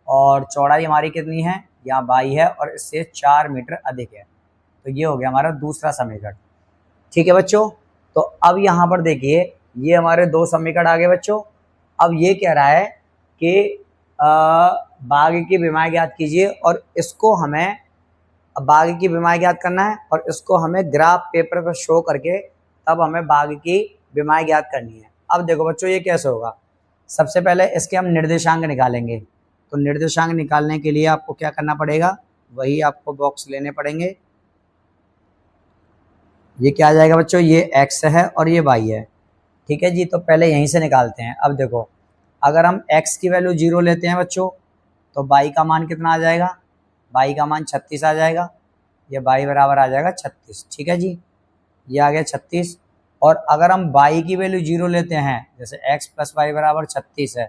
और चौड़ाई हमारी कितनी है, यहाँ 22 है और इससे 4 मीटर अधिक है। तो ये हो गया हमारा दूसरा समीकरण, ठीक है बच्चों। तो अब यहाँ पर देखिए, ये हमारे दो समीकरण आ गए बच्चों। अब ये कह रहा है कि बाग की विमाएं ज्ञात कीजिए, और इसको हमें बाग की विमाएं ज्ञात करना है और इसको हमें ग्राफ पेपर पर शो करके तब हमें बाग की विमाएं ज्ञात करनी है। अब देखो बच्चों, ये कैसे होगा, सबसे पहले इसके हम निर्देशांक निकालेंगे। तो निर्देशांक निकालने के लिए आपको क्या करना पड़ेगा, वही आपको बॉक्स लेने पड़ेंगे। ये क्या आ जाएगा बच्चों, ये x है और ये y है, ठीक है जी। तो पहले यहीं से निकालते हैं। अब देखो, अगर हम x की वैल्यू 0 लेते हैं बच्चों, तो y का मान कितना आ जाएगा, y का मान 36 आ जाएगा। ये y बराबर आ जाएगा 36, ठीक है जी, ये आ गया 36। और अगर हम y की वैल्यू 0 लेते हैं, जैसे x प्लस वाई बराबर 36 है,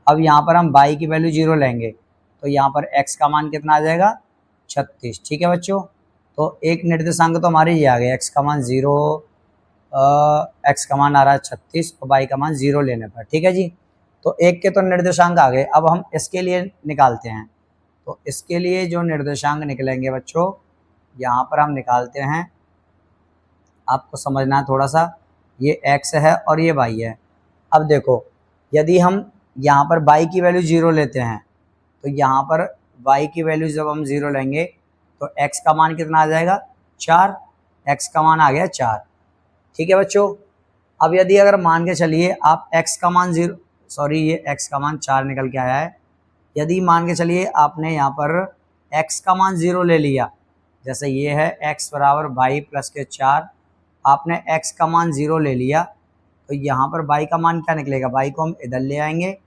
अब यहाँ पर हम y की वैल्यू 0 लेंगे, तो यहाँ पर x का मान कितना आ जाएगा 36, ठीक है बच्चों। तो एक निर्देशांक तो हमारे ये आ गया, x का मान 0, x का मान आ रहा है 36 और y का मान 0 लेने पर, ठीक है जी। तो 1 के तो निर्देशांक आ गए। अब हम इसके लिए निकालते हैं। तो इसके लिए जो निर्देशांक निकलेंगे बच्चों, यहाँ पर हम निकालते हैं। आपको समझना है थोड़ा सा, ये x है और ये y है। अब देखो, यदि हम यहाँ पर y की वैल्यू 0 लेते हैं, तो यहाँ पर y की वैल्यू जब हम 0 लेंगे तो x का मान कितना आ जाएगा, 4। x का मान आ गया 4। ठीक है बच्चों। अब यदि अगर मान के चलिए आप x का मान 0, सॉरी ये x का मान 4 निकल के आया है। यदि मान के चलिए आपने यहाँ पर x का मान 0 ले लिया, जैसे ये है x बराबर y प्लस के 4, आपने x का मान 0 ले लिया, तो यहाँ पर y का मान क्या निकलेगा, y को हम इधर ले आएंगे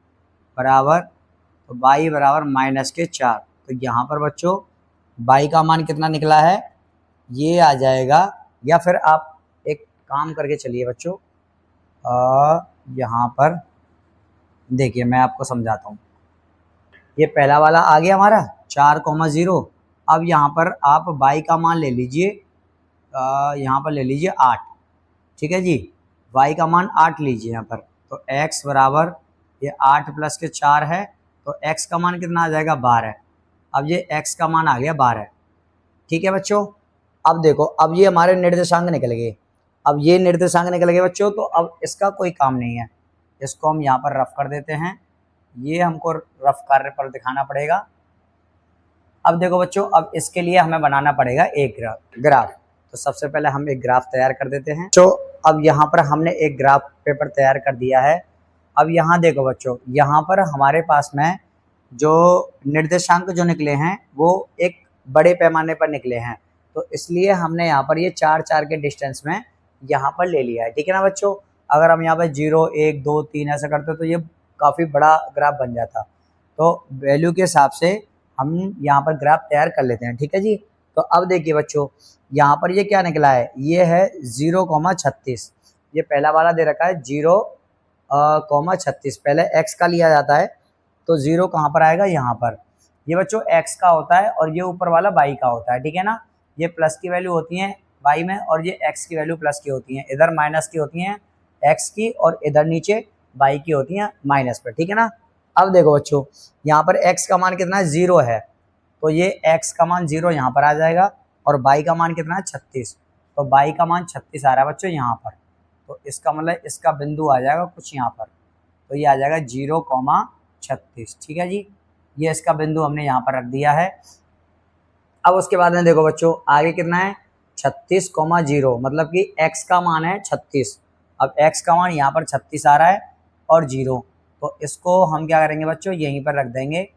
बराबर, तो y बराबर माइनस के 4। तो यहाँ पर बच्चों y का मान कितना निकला है, ये आ जाएगा। या फिर आप एक काम करके चलिए बच्चों, यहाँ पर देखिए मैं आपको समझाता हूँ। ये पहला वाला आ गया हमारा 4,0। अब यहाँ पर आप y का मान ले लीजिए, यहाँ पर ले लीजिए 8। ठीक है जी, y का मान 8 लीजिए यहाँ पर। तो x बराबर ये 8 प्लस के 4 है, तो x का मान कितना आ जाएगा, 12। अब ये x का मान आ गया 12। ठीक है बच्चों। अब देखो, अब ये हमारे निर्देशांक निकल गए। अब ये निर्देशांक निकल गए बच्चों, तो अब इसका कोई काम नहीं है, इसको हम यहाँ पर रफ कर देते हैं। ये हमको रफ कार्य पर दिखाना पड़ेगा। अब देखो बच्चों, अब इसके लिए हमें बनाना पड़ेगा एक ग्राफ। तो सबसे पहले हम एक ग्राफ तैयार कर देते हैं। तो अब यहाँ पर हमने एक ग्राफ पेपर तैयार कर दिया है। अब यहाँ देखो बच्चों, यहाँ पर हमारे पास में जो निर्देशांक जो निकले हैं वो एक बड़े पैमाने पर निकले हैं, तो इसलिए हमने यहाँ पर ये 4-4 के डिस्टेंस में यहाँ पर ले लिया है। ठीक है ना बच्चों। अगर हम यहाँ पर 0, 1, 2, 3 ऐसा करते तो ये काफ़ी बड़ा ग्राफ बन जाता। तो वैल्यू के हिसाब से हम यहाँ पर ग्राफ तैयार कर लेते हैं। ठीक है जी। तो अब देखिए बच्चों, यहाँ पर ये क्या निकला है, ये है 0,36। ये पहला वाला दे रखा है 0,36। पहले x का लिया जाता है, तो 0 कहाँ पर आएगा, यहाँ पर। ये बच्चों x का होता है और ये ऊपर वाला y का होता है। ठीक है ना। ये प्लस की वैल्यू होती है y में और ये x की वैल्यू प्लस की होती है, इधर माइनस की होती हैं x की, और इधर नीचे y की होती हैं माइनस पर। ठीक है ना। अब देखो बच्चों, यहाँ पर x का मान कितना है, 0 है, तो ये x का मान 0 यहाँ पर आ जाएगा, और y का मान कितना है, 36। तो y का मान 36 आ रहा है बच्चों यहाँ पर। तो इसका मतलब इसका बिंदु आ जाएगा कुछ यहाँ पर, तो ये आ जाएगा 0,36। ठीक है जी। ये इसका बिंदु हमने यहाँ पर रख दिया है। अब उसके बाद में देखो बच्चों, आगे कितना है, 36,0, मतलब कि x का मान है 36। अब x का मान यहाँ पर 36 आ रहा है और 0, तो इसको हम क्या करेंगे बच्चों, यहीं पर रख देंगे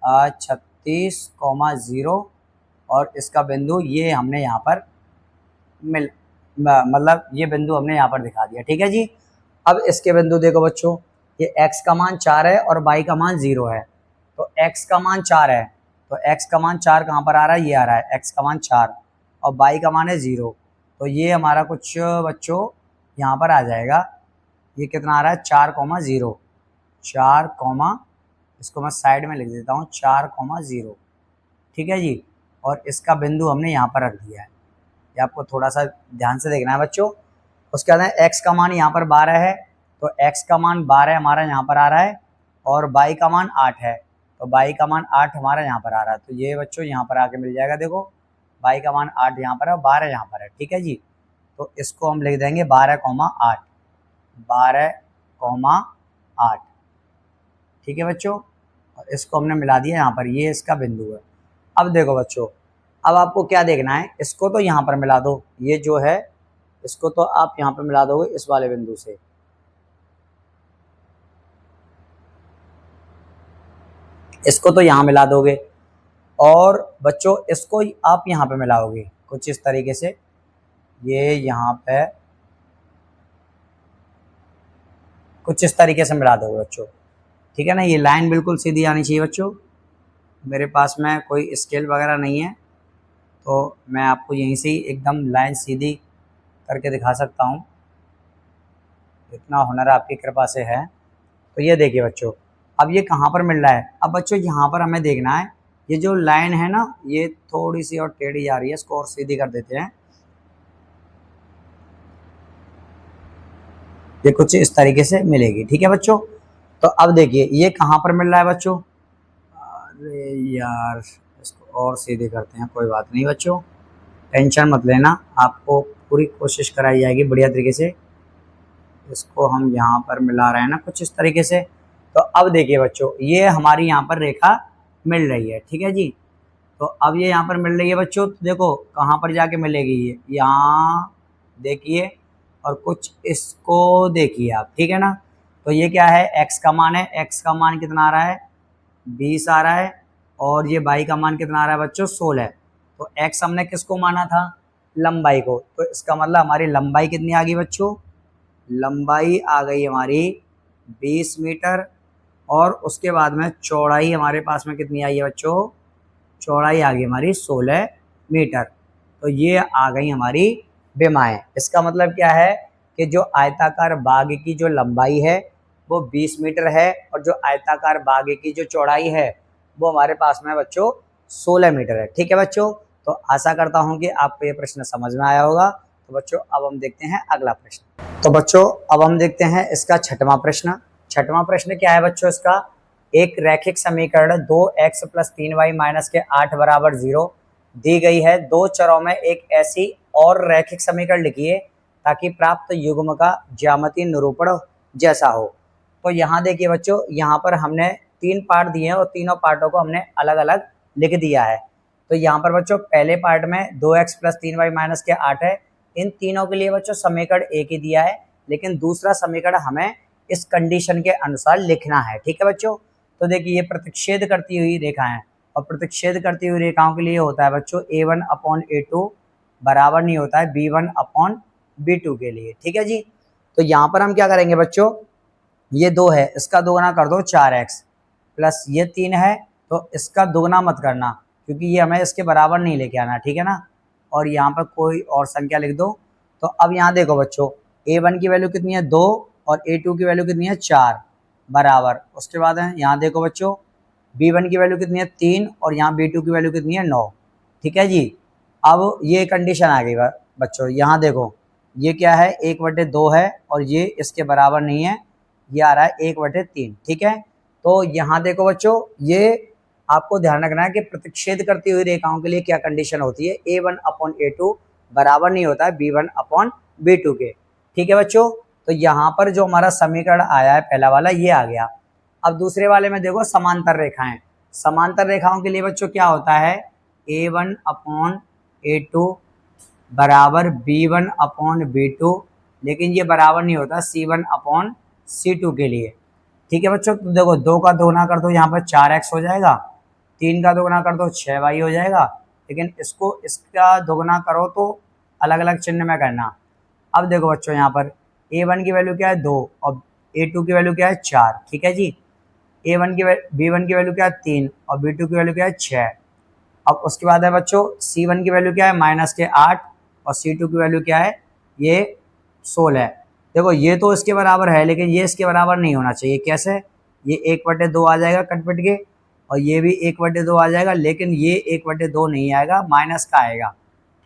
36,0, और इसका बिंदु ये हमने यहाँ पर मतलब ये बिंदु हमने यहाँ पर दिखा दिया। ठीक है जी। अब इसके बिंदु देखो बच्चों, ये x का मान 4 है और y का मान 0 है। तो x का मान 4 है, तो x का मान 4 कहाँ पर आ रहा है, ये आ रहा है x का मान 4, और y का मान है 0। तो ये हमारा कुछ बच्चों यहाँ पर आ जाएगा, ये कितना आ रहा है, 4,0। 4, इसको मैं साइड में लिख देता हूँ, 4,0। ठीक है जी। और इसका बिंदु हमने यहाँ पर रख दिया है, ये आपको थोड़ा सा ध्यान से देखना है बच्चों। उसके बाद x का मान यहाँ पर 12 है, तो x का मान 12 हमारा यहाँ पर आ रहा है, और y का मान 8 है, तो y का मान 8 हमारा यहाँ पर आ रहा है। तो ये बच्चों यहाँ पर आके मिल जाएगा, देखो y का मान 8 यहाँ पर है, 12 यहाँ पर है। ठीक है जी। तो इसको हम लिख देंगे 12,8। 12,8। ठीक है बच्चों। और इसको हमने मिला दिया यहाँ पर, ये इसका बिंदु है। अब देखो बच्चों, अब आपको क्या देखना है, इसको तो यहाँ पर मिला दो, ये जो है इसको तो आप यहाँ पर मिला दोगे इस वाले बिंदु से। इसको तो यहाँ मिला दोगे, और बच्चों इसको आप यहाँ पे मिलाओगे कुछ इस तरीके से, ये यहाँ पे कुछ इस तरीके से मिला दोगे बच्चों। ठीक है ना। ये लाइन बिल्कुल सीधी आनी चाहिए बच्चों। मेरे पास में कोई स्केल वगैरह नहीं है, तो मैं आपको यहीं से ही एकदम लाइन सीधी करके दिखा सकता हूँ, इतना हुनर आपकी कृपा से है। तो ये देखिए बच्चों, अब ये कहाँ पर मिल रहा है, अब बच्चों यहाँ पर हमें देखना है, ये जो लाइन है ना, ये थोड़ी सी और टेढ़ी जा रही है, इसको और सीधी कर देते हैं। ये कुछ इस तरीके से मिलेगी। ठीक है बच्चों। तो अब देखिए ये कहाँ पर मिल रहा है बच्चों। अरे यार, इसको और सीधे करते हैं, कोई बात नहीं बच्चों, टेंशन मत लेना, आपको पूरी कोशिश कराई जाएगी बढ़िया तरीके से। इसको हम यहाँ पर मिला रहे हैं ना कुछ इस तरीके से। तो अब देखिए बच्चों, ये हमारी यहाँ पर रेखा मिल रही है, ठीक है जी। तो अब ये यहाँ पर मिल रही है बच्चों, तो देखो कहाँ पर जाके मिलेगी ये, यहाँ देखिए, और कुछ इसको देखिए आप, ठीक है ना। तो ये क्या है, x का मान है, x का मान कितना आ रहा है, 20 आ रहा है, और ये y का मान कितना आ रहा है बच्चों, 16। तो x हमने किसको माना था, लंबाई को, तो इसका मतलब हमारी लंबाई कितनी आ गई बच्चों, लंबाई आ गई हमारी 20 मीटर, और उसके बाद में चौड़ाई हमारे पास में कितनी आई है बच्चों, चौड़ाई आ गई हमारी 16 मीटर। तो ये आ गई हमारी विमाएँ। इसका मतलब क्या है कि जो आयताकार बाग की जो लंबाई है वो 20 मीटर है, और जो आयताकार बाग की जो चौड़ाई है वो हमारे पास में बच्चों 16 मीटर है, ठीक है बच्चों। तो आशा करता हूँ कि आपको ये प्रश्न समझ में आया होगा। तो बच्चों अब हम देखते हैं अगला प्रश्न। तो बच्चों अब हम देखते हैं इसका छठवां प्रश्न। छठवां प्रश्न क्या है बच्चों इसका, एक रैखिक समीकरण 2x + 3y - 8 = 0 दी गई है। दो चरों में एक ऐसी और रैखिक समीकरण लिखिए ताकि प्राप्त युग्म का ज्यामितीय निरूपण जैसा हो। तो यहाँ देखिए बच्चों, यहाँ पर हमने 3 पार्ट दिए हैं और तीनों पार्टों को हमने अलग अलग लिख दिया है। तो यहाँ पर बच्चों पहले पार्ट में 2x + 3y - 8 है। इन तीनों के लिए बच्चों समीकरण एक ही दिया है, लेकिन दूसरा समीकरण हमें इस कंडीशन के अनुसार लिखना है, ठीक है बच्चों। तो देखिए ये प्रतिच्छेद करती हुई रेखाएं, और प्रतिच्छेद करती हुई रेखाओं के लिए होता है बच्चों a1/a2 बराबर नहीं होता है b1/b2 के लिए, ठीक है जी। तो यहाँ पर हम क्या करेंगे बच्चों, ये 2 है, इसका दोगुना कर दो 4x, प्लस ये 3 है तो इसका दोगुना मत करना क्योंकि ये हमें इसके बराबर नहीं लेके आना, ठीक है ना। और यहाँ पर कोई और संख्या लिख दो। तो अब यहाँ देखो बच्चों, a1 की वैल्यू कितनी है 2 और a2 की वैल्यू कितनी है 4 बराबर। उसके बाद है यहाँ देखो बच्चों, b1 की वैल्यू कितनी है 3 और यहाँ b2 की वैल्यू कितनी है 9, ठीक है जी। अब ये कंडीशन आ गई बच्चों, यहाँ देखो ये क्या है 1/2 है और ये इसके बराबर नहीं है, ये आ रहा है 1/3, ठीक है। तो यहाँ देखो बच्चों, ये आपको ध्यान रखना है कि प्रतिच्छेद करती हुई रेखाओं के लिए क्या कंडीशन होती है, a1/a2 बराबर नहीं होता है b1/b2 के, ठीक है बच्चों। तो यहाँ पर जो हमारा समीकरण आया है पहला वाला ये आ गया। अब दूसरे वाले में देखो समांतर रेखाएं, समांतर रेखाओं के लिए बच्चों क्या होता है, a1/a2 बराबर b1/b2, लेकिन ये बराबर नहीं होता c1/c2 के लिए, ठीक है बच्चों। तो देखो 2 का दोगुना कर दो यहाँ पर 4x हो जाएगा, 3 का दोगुना कर दो 6y हो जाएगा, लेकिन इसको इसका दोगुना करो तो अलग अलग चिन्ह में करना। अब देखो बच्चों यहाँ पर a1 की वैल्यू क्या है 2 और a2 की वैल्यू क्या है 4, ठीक है जी। b1 की वैल्यू क्या है 3 और b2 की वैल्यू क्या है 6। अब उसके बाद है बच्चों c1 की वैल्यू क्या है -8 और c2 की वैल्यू क्या है ये 16। देखो ये तो इसके बराबर है लेकिन ये इसके बराबर नहीं होना चाहिए, कैसे, ये 1/2 आ जाएगा कट पिट के, और ये भी 1/2 आ जाएगा, लेकिन ये 1/2 नहीं आएगा, माइनस का आएगा,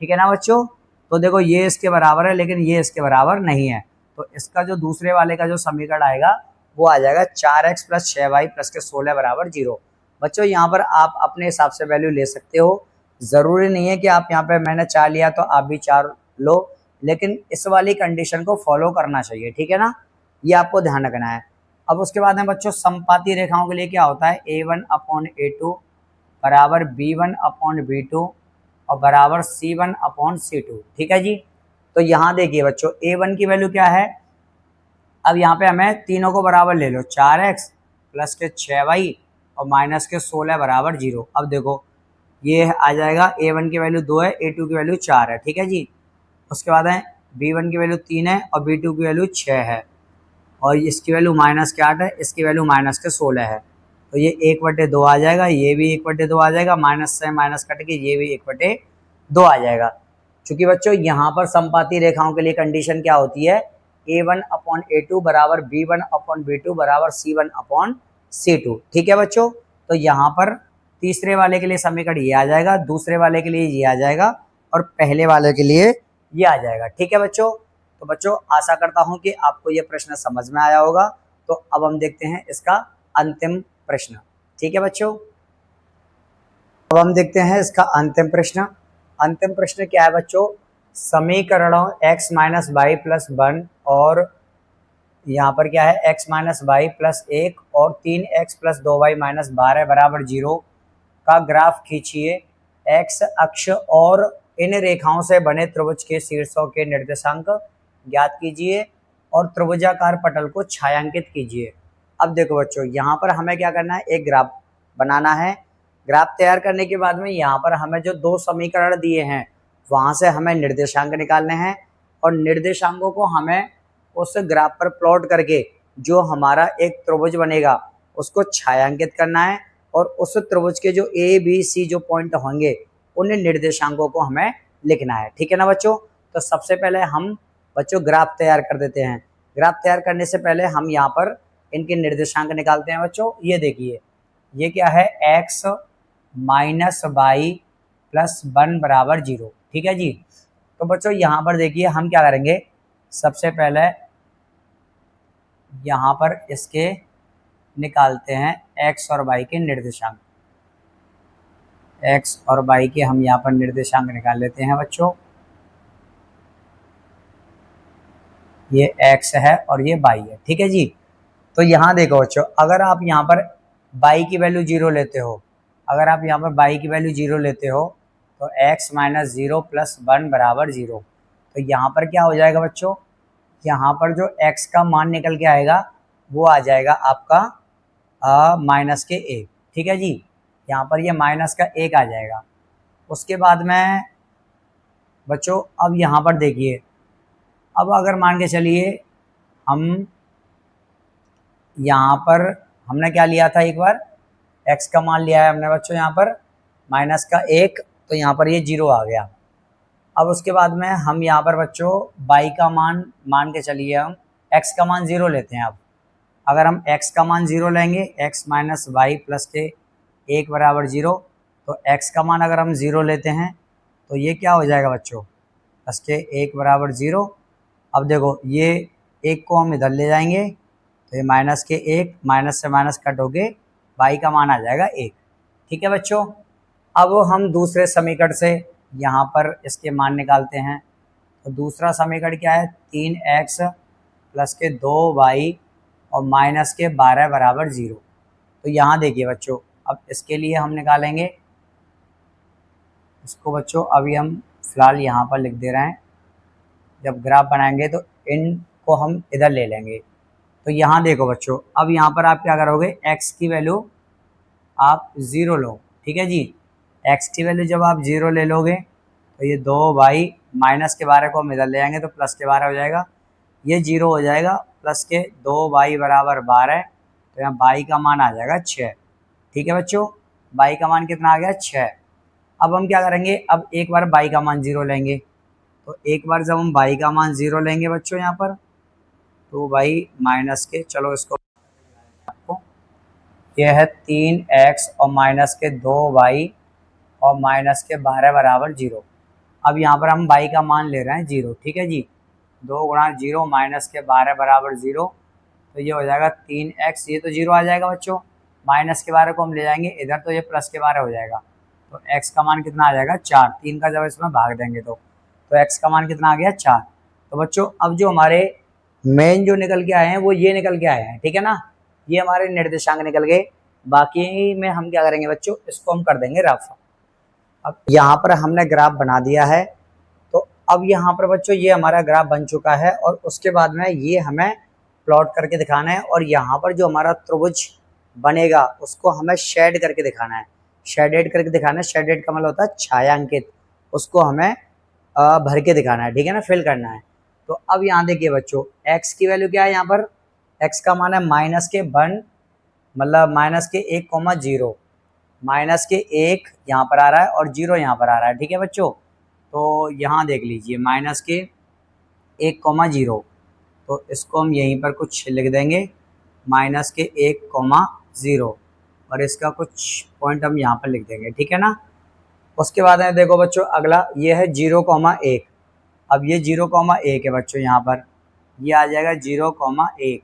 ठीक है ना बच्चों। तो देखो ये इसके बराबर है लेकिन ये इसके बराबर नहीं है, तो इसका जो दूसरे वाले का जो समीकरण आएगा वो आ जाएगा 4x + 6y + के 16 = 0। बच्चों यहाँ पर आप अपने हिसाब से वैल्यू ले सकते हो, ज़रूरी नहीं है कि आप यहाँ पे मैंने 4 लिया तो आप भी 4 लो, लेकिन इस वाली कंडीशन को फॉलो करना चाहिए, ठीक है ना, ये आपको ध्यान रखना है। अब उसके बाद में बच्चों समपाती रेखाओं के लिए क्या होता है, a1/a2 बराबर b1/b2 और बराबर c1/c2, ठीक है जी। तो यहाँ देखिए बच्चों a1 की वैल्यू क्या है, अब यहाँ पे हमें तीनों को बराबर ले लो, 4x + के 6y और माइनस के 16 = 0। अब देखो ये आ जाएगा, a1 की वैल्यू 2 है, a2 की वैल्यू 4 है, ठीक है जी। उसके बाद है b1 की वैल्यू 3 है और b2 की वैल्यू 6 है, और इसकी वैल्यू -8 है, इसकी वैल्यू -16 है। तो ये 1/2 आ जाएगा, ये भी 1/2 आ जाएगा, माइनस से माइनस कट के ये भी 1/2 आ जाएगा। चूंकि बच्चों यहाँ पर समपाती रेखाओं के लिए कंडीशन क्या होती है, a1/a2 बराबर b1/b2 बराबर c1/c2, ठीक है बच्चों। तो यहाँ पर तीसरे वाले के लिए समीकरण ये आ जाएगा, दूसरे वाले के लिए ये आ जाएगा और पहले वाले के लिए ये आ जाएगा, ठीक है बच्चों। तो बच्चों आशा करता हूँ कि आपको ये प्रश्न समझ में आया होगा, तो अब हम देखते हैं इसका अंतिम प्रश्न। ठीक है बच्चों, अब हम देखते हैं इसका अंतिम प्रश्न। अंतिम प्रश्न क्या है बच्चों, समीकरणों x माइनस वाई प्लस 1 और यहाँ पर क्या है x माइनस वाई प्लस 1 और 3x प्लस 2y माइनस 12 बराबर 0 का ग्राफ खींचिए। x अक्ष और इन रेखाओं से बने त्रिभुज के शीर्षों के निर्देशांक ज्ञात कीजिए और त्रिभुजाकार पटल को छायांकित कीजिए। अब देखो बच्चों, यहाँ पर हमें क्या करना है, एक ग्राफ बनाना है। ग्राफ तैयार करने के बाद में यहाँ पर हमें जो दो समीकरण दिए हैं वहाँ से हमें निर्देशांक निकालने हैं और निर्देशांकों को हमें उस ग्राफ पर प्लॉट करके जो हमारा एक त्रिभुज बनेगा उसको छायांकित करना है और उस त्रिभुज के जो ए बी सी जो पॉइंट होंगे उन निर्देशांकों को हमें लिखना है। ठीक है ना बच्चों। तो सबसे पहले हम बच्चों ग्राफ तैयार कर देते हैं। ग्राफ तैयार करने से पहले हम यहाँ पर इनके निर्देशांक निकालते हैं बच्चों। ये देखिए, ये क्या है, x माइनस वाई प्लस 1 बराबर 0। ठीक है जी। तो बच्चों यहाँ पर देखिए हम क्या करेंगे, सबसे पहले यहाँ पर इसके निकालते हैं x और y के निर्देशांक। x और y के हम यहाँ पर निर्देशांक निकाल लेते हैं बच्चों। ये x है और ये y है। ठीक है जी। तो यहाँ देखो बच्चों, अगर आप यहाँ पर y की वैल्यू 0 लेते हो, अगर आप यहाँ पर y की वैल्यू 0 लेते हो तो x माइनस 0 प्लस 1 बराबर 0। तो यहाँ पर क्या हो जाएगा बच्चों, यहाँ पर जो x का मान निकल के आएगा वो आ जाएगा आपका माइनस के 1। ठीक है जी। यहाँ पर ये माइनस का 1 आ जाएगा। उसके बाद में बच्चों अब यहाँ पर देखिए, अब अगर मान के चलिए हम यहाँ पर हमने क्या लिया था, एक बार x का मान लिया है हमने बच्चों यहाँ पर माइनस का 1, तो यहाँ पर ये 0 आ गया। अब उसके बाद में हम यहाँ पर बच्चों y का मान के चलिए हम x का मान 0 लेते हैं। अब अगर हम x का मान 0 लेंगे, x माइनस वाई प्लस के 1 बराबर 0, तो x का मान अगर हम 0 लेते हैं तो ये क्या हो जाएगा बच्चों, प्लस के 1 बराबर 0। अब देखो ये 1 को हम इधर ले जाएंगे तो ये माइनस के 1, माइनस से माइनस कट हो के y का मान आ जाएगा 1। ठीक है बच्चों। अब हम दूसरे समीकरण से यहाँ पर इसके मान निकालते हैं। तो दूसरा समीकरण क्या है, 3x प्लस के 2y और माइनस के 12 बराबर 0। तो यहाँ देखिए बच्चों, अब इसके लिए हम निकालेंगे इसको बच्चों। अभी हम फिलहाल यहाँ पर लिख दे रहे हैं, जब ग्राफ बनाएंगे तो इनको हम इधर ले लेंगे। तो यहाँ देखो बच्चों, अब यहाँ पर आप क्या करोगे, x की वैल्यू आप 0 लो। ठीक है जी। x की वैल्यू जब आप 0 ले लोगे तो ये 2y माइनस के 12 को हम इधर ले आएंगे तो प्लस के 12 हो जाएगा, ये 0 हो जाएगा, प्लस के 2y बराबर 12। तो यहाँ y का मान आ जाएगा 6। ठीक है बच्चों, y का मान कितना आ गया, 6। अब हम क्या करेंगे, अब एक बार y का मान 0 लेंगे। तो एक बार जब हम y का मान 0 लेंगे बच्चों यहाँ पर, तो y माइनस के, चलो इसको आपको, यह है 3x और माइनस के 2y और माइनस के 12 बराबर 0। अब यहाँ पर हम y का मान ले रहे हैं 0। ठीक है जी। 2 गुणा 0 माइनस के 12 बराबर 0, तो ये हो जाएगा 3x, ये तो 0 आ जाएगा बच्चों। माइनस के 12 को हम ले जाएंगे इधर तो ये प्लस के 12 हो जाएगा। तो x का मान कितना आ जाएगा, 4। 3 का जब इसमें भाग देंगे तो x का मान कितना आ गया, 4। तो बच्चों अब जो हमारे मेन जो निकल के आए हैं वो ये निकल के आए हैं। ठीक है ना, ये हमारे निर्देशांक निकल गए। बाकी में हम क्या करेंगे बच्चों, इसको हम कर देंगे रफ। अब यहाँ पर हमने ग्राफ बना दिया है। तो अब यहाँ पर बच्चों ये हमारा ग्राफ बन चुका है और उसके बाद में ये हमें प्लॉट करके दिखाना है और यहाँ पर जो हमारा त्रिभुज बनेगा उसको हमें शेड करके दिखाना है। शेडेड करके दिखाना है। शेडेड का मतलब होता है छायांकित, उसको हमें भर के दिखाना है। ठीक है ना, फिल करना है। तो अब यहाँ देखिए बच्चों, x की वैल्यू क्या है, यहाँ पर x का मान है माइनस के 1, मतलब माइनस के 1,0, माइनस के 1 यहाँ पर आ रहा है और 0 यहाँ पर आ रहा है। ठीक है बच्चों। तो यहाँ देख लीजिए माइनस के 1,0, तो इसको हम यहीं पर कुछ लिख देंगे, माइनस के 1,0, और इसका कुछ पॉइंट हम यहाँ पर लिख देंगे। ठीक है ना। उसके बाद में देखो बच्चों अगला ये है 0,1। अब ये 0,1 है बच्चों, यहाँ पर ये आ जाएगा 0,1।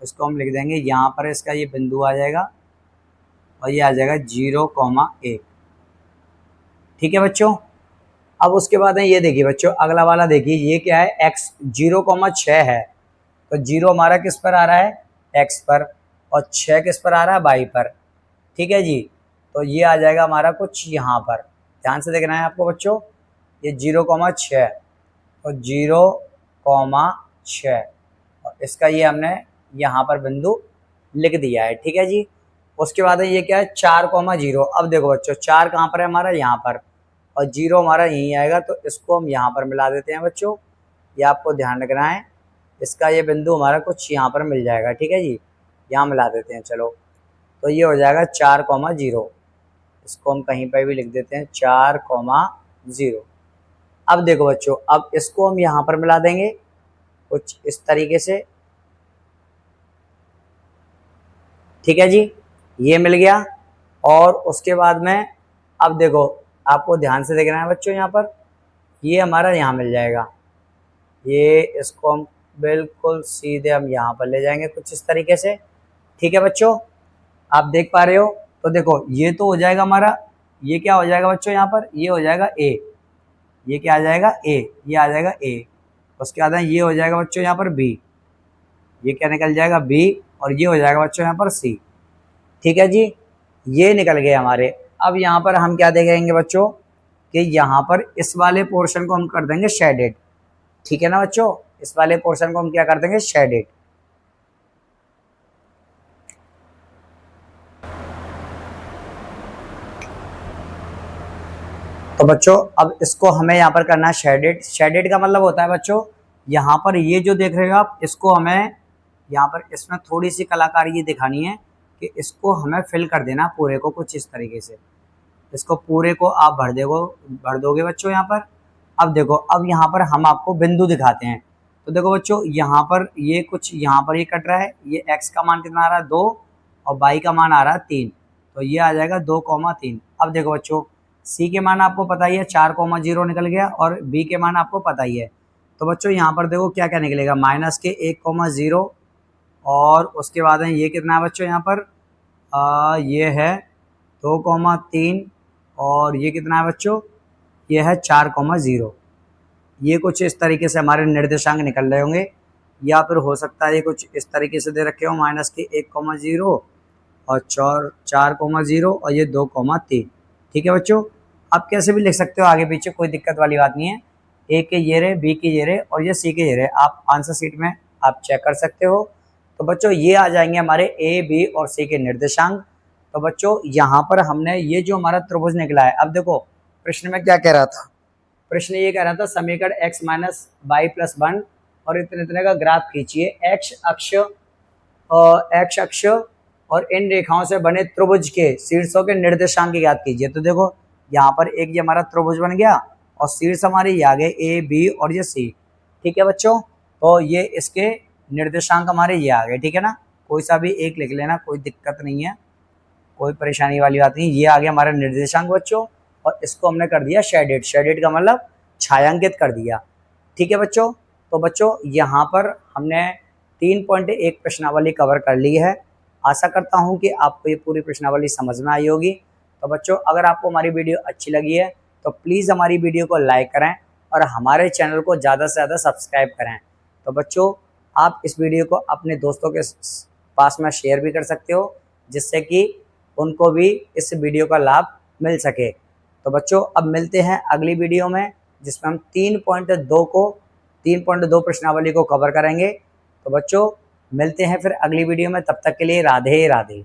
इसको हम लिख देंगे, यहाँ पर इसका ये बिंदु आ जाएगा और ये आ जाएगा 0,1। ठीक है बच्चों। अब उसके बाद में ये देखिए बच्चों, अगला वाला देखिए, ये क्या है, x 0,6 है, तो 0 हमारा किस पर आ रहा है, x पर, और 6 किस पर आ रहा है, y पर। ठीक है जी, तो ये आ जाएगा हमारा कुछ यहाँ पर, ध्यान से देखना है आपको बच्चों, ये 0,6 और 0,6 और इसका ये हमने यहाँ पर बिंदु लिख दिया है। ठीक है जी। उसके बाद ये क्या है, 4,0। अब देखो बच्चों, 4 कहाँ पर है हमारा, यहाँ पर, और 0 हमारा यहीं आएगा, तो इसको हम यहाँ पर मिला देते हैं बच्चों। ये आपको ध्यान रखना है, इसका ये बिंदु हमारा कुछ यहाँ पर मिल जाएगा। ठीक है जी, यहाँ मिला देते हैं। चलो, तो ये हो जाएगा 4,0। इसको हम कहीं पर भी लिख देते हैं, 4,0। अब देखो बच्चों, अब इसको हम यहाँ पर मिला देंगे कुछ इस तरीके से। ठीक है जी, ये मिल गया। और उसके बाद में अब देखो, आपको ध्यान से देखना है बच्चों, यहाँ पर ये हमारा यहाँ मिल जाएगा, ये इसको हम बिल्कुल सीधे हम यहाँ पर ले जाएंगे कुछ इस तरीके से। ठीक है बच्चों, आप देख पा रहे हो, तो देखो ये तो हो जाएगा हमारा, ये क्या हो जाएगा बच्चों, यहाँ पर ये हो जाएगा a, ये क्या आ जाएगा a, ये आ जाएगा a। उसके बाद ये हो जाएगा बच्चों यहाँ पर b, ये क्या निकल जाएगा b, और ये हो जाएगा बच्चों यहाँ पर c। ठीक है जी, ये निकल गए हमारे। अब यहाँ पर हम क्या देखेंगे बच्चों, कि यहाँ पर इस वाले पोर्शन को हम कर देंगे शेडेड। ठीक है ना बच्चों, इस वाले पोर्शन को हम क्या कर देंगे, शेडेड। तो बच्चों अब इसको हमें यहाँ पर करना है शेडेड। शेडेड का मतलब होता है बच्चों, यहाँ पर ये जो देख रहे हो आप, इसको हमें यहाँ पर इसमें थोड़ी सी कलाकारी दिखानी है कि इसको हमें फिल कर देना पूरे को कुछ इस तरीके से। इसको पूरे को आप भर दोगे बच्चों यहाँ पर। अब देखो, अब यहाँ पर हम आपको बिंदु दिखाते हैं। तो देखो बच्चों, यहाँ पर ये कुछ यहाँ पर ये कट रहा है, ये x का मान कितना आ रहा है, 2, और y का मान आ रहा है 3, तो ये आ जाएगा 2,3। अब देखो बच्चों, c के मान आपको पता ही है, 4,0 निकल गया, और b के मान आपको पता ही है। तो बच्चों यहाँ पर देखो क्या क्या निकलेगा, -1,0, और उसके बाद ये कितना है बच्चों, यहाँ पर ये है 2,3, और ये कितना है बच्चों, ये है 4,0। ये कुछ इस तरीके से हमारे निर्देशांक निकल रहे होंगे, या फिर हो सकता है ये कुछ इस तरीके से दे रखे हो, -1,0 और 4,0 और ये 2,3। ठीक है बच्चों, आप कैसे भी लिख सकते हो आगे पीछे, कोई दिक्कत वाली बात नहीं है। ए के ये रहे, बी के ये रहे, और ये सी के ये रहे, आप आंसर शीट में आप चेक कर सकते हो। तो बच्चों ये आ जाएंगे हमारे ए, बी और सी के निर्देशांक। तो बच्चों यहाँ पर हमने ये जो हमारा त्रिभुज निकला है, अब देखो प्रश्न में क्या कह रहा था, प्रश्न ये कह रहा था समीकरण x माइनस वाई प्लस 1 और इतने इतने का ग्राफ खींचिए, x अक्ष और इन रेखाओं से बने त्रिभुज के शीर्षों के निर्देशांक ज्ञात कीजिए। तो देखो यहाँ पर एक ये हमारा त्रिभुज बन गया, और शीर्ष हमारे ये आ गए a, b और ये c। ठीक है बच्चों, तो ये इसके निर्देशांक हमारे ये आ गए। ठीक है ना, कोई सा भी एक लिख लेना, कोई दिक्कत नहीं है, कोई परेशानी वाली बात नहीं। ये आ गया हमारा निर्देशांक बच्चों, और इसको हमने कर दिया शेडेड। शेडेड का मतलब छायांकित कर दिया। ठीक है बच्चों, तो बच्चों यहाँ पर हमने 3.1 प्रश्नावली कवर कर ली है। आशा करता हूँ कि आपको ये पूरी प्रश्नावली समझ में आई होगी। तो बच्चों अगर आपको हमारी वीडियो अच्छी लगी है तो प्लीज़ हमारी वीडियो को लाइक करें और हमारे चैनल को ज़्यादा से ज़्यादा सब्सक्राइब करें। तो बच्चों आप इस वीडियो को अपने दोस्तों के पास में शेयर भी कर सकते हो, जिससे कि उनको भी इस वीडियो का लाभ मिल सके। तो बच्चों अब मिलते हैं अगली वीडियो में, जिसमें हम 3.2 प्रश्नावली को कवर करेंगे। तो बच्चों मिलते हैं फिर अगली वीडियो में, तब तक के लिए राधे राधे।